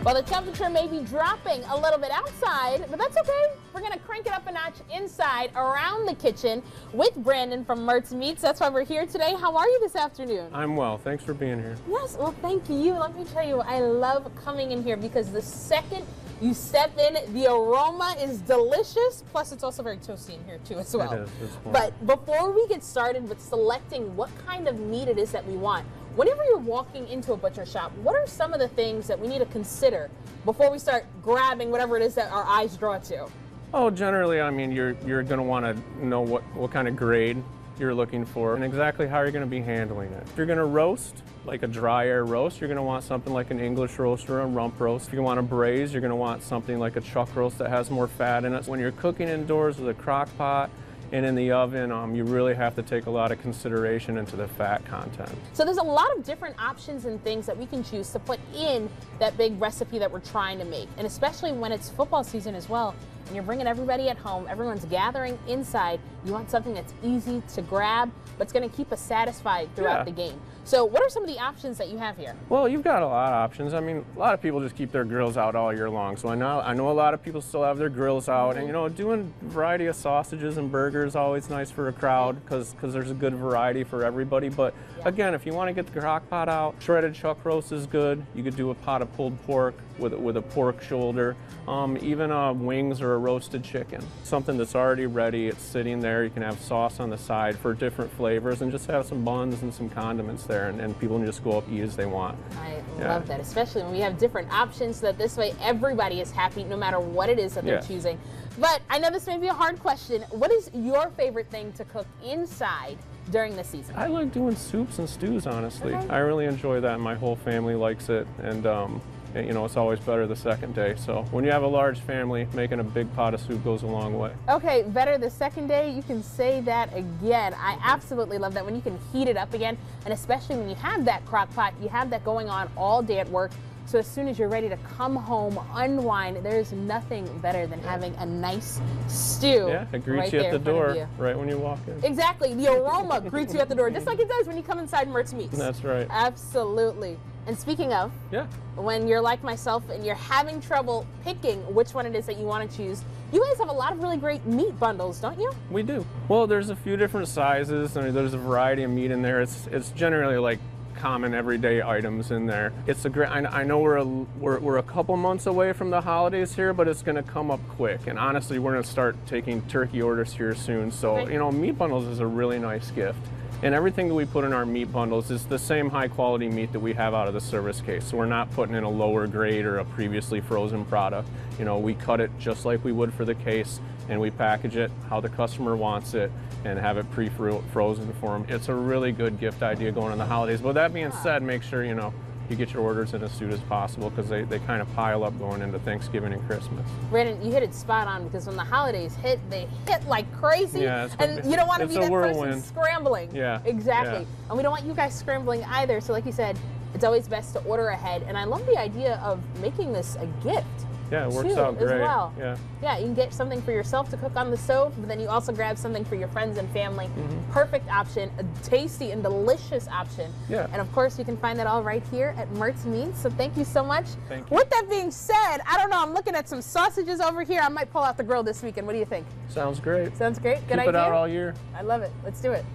Well, the temperature may be dropping a little bit outside, but that's okay. We're going to crank it up a notch inside around the kitchen with Brandon from Mert's Meats. That's why we're here today. How are you this afternoon? I'm well. Thanks for being here. Yes, well, thank you. Let me tell you, I love coming in here because the second you step in, the aroma is delicious. Plus, it's also very toasty in here, too, as well. It is. But before we get started with selecting what kind of meat it is that we want, whenever you're walking into a butcher shop, what are some of the things that we need to consider before we start grabbing whatever it is that our eyes draw to? Oh, generally, I mean, you're going to want to know what kind of grade you're looking for and exactly how you're going to be handling it. If you're going to roast, like a dry air roast, you're going to want something like an English roast or a rump roast. If you want to braise, you're going to want something like a chuck roast that has more fat in it. When you're cooking indoors with a crock pot and in the oven, you really have to take a lot of consideration into the fat content. So there's a lot of different options and things that we can choose to put in that big recipe that we're trying to make. And especially when it's football season as well, and you're bringing everybody at home, everyone's gathering inside, you want something that's easy to grab, but it's going to keep us satisfied throughout the game. So what are some of the options that you have here? Well, you've got a lot of options. I mean, a lot of people just keep their grills out all year long. So I know a lot of people still have their grills out. And, you know, doing a variety of sausages and burgers is always nice for a crowd because there's a good variety for everybody. But again, if you want to get the crock pot out, shredded chuck roast is good. You could do a pot of pulled pork with a pork shoulder, even wings or a roasted chicken. Something that's already ready, it's sitting there. You can have sauce on the side for different flavors and just have some buns and some condiments there. And people can just go up, eat as they want. I love that, especially when we have different options so that this way everybody is happy no matter what it is that they're choosing. But I know this may be a hard question. What is your favorite thing to cook inside during the season? I like doing soups and stews, honestly. I really enjoy that, and my whole family likes it. And you know, it's always better the second day. So when you have a large family, making a big pot of soup goes a long way. Okay, better the second day. You can say that again. I absolutely love that when you can heat it up again, and especially when you have that crock pot, you have that going on all day at work. So as soon as you're ready to come home, unwind, there's nothing better than having a nice stew. Yeah, it greets you at the door right when you walk in. Exactly. The aroma greets you at the door, just like it does when you come inside Mert's Meats. That's right. Absolutely. And speaking of, when you're like myself and you're having trouble picking which one it is that you want to choose, you guys have a lot of really great meat bundles, don't you? We do. Well, there's a few different sizes. I mean, there's a variety of meat in there. It's generally like common everyday items in there. It's a great. I know we're a couple months away from the holidays here, but it's going to come up quick. And honestly, we're going to start taking turkey orders here soon. So you know, meat bundles is a really nice gift. And everything that we put in our meat bundles is the same high quality meat that we have out of the service case. So we're not putting in a lower grade or a previously frozen product. You know, we cut it just like we would for the case, and we package it how the customer wants it and have it pre-frozen for them. It's a really good gift idea going in the holidays. But that being said, make sure, you know, you get your orders in as soon as possible because they kind of pile up going into Thanksgiving and Christmas. Brandon, you hit it spot on because when the holidays hit, they hit like crazy. Yeah, and you don't want to be that person scrambling. Yeah. Exactly. And we don't want you guys scrambling either. So like you said, it's always best to order ahead. And I love the idea of making this a gift. Yeah, it works out great. As well. Yeah, you can get something for yourself to cook on the stove, but then you also grab something for your friends and family. Perfect option, a tasty and delicious option. Yeah. And of course, you can find that all right here at Mert's Meats. So thank you so much. Thank you. With that being said, I don't know, I'm looking at some sausages over here. I might pull out the grill this weekend. What do you think? Sounds great. Sounds great. Good idea. Keep it out all year. I love it. Let's do it.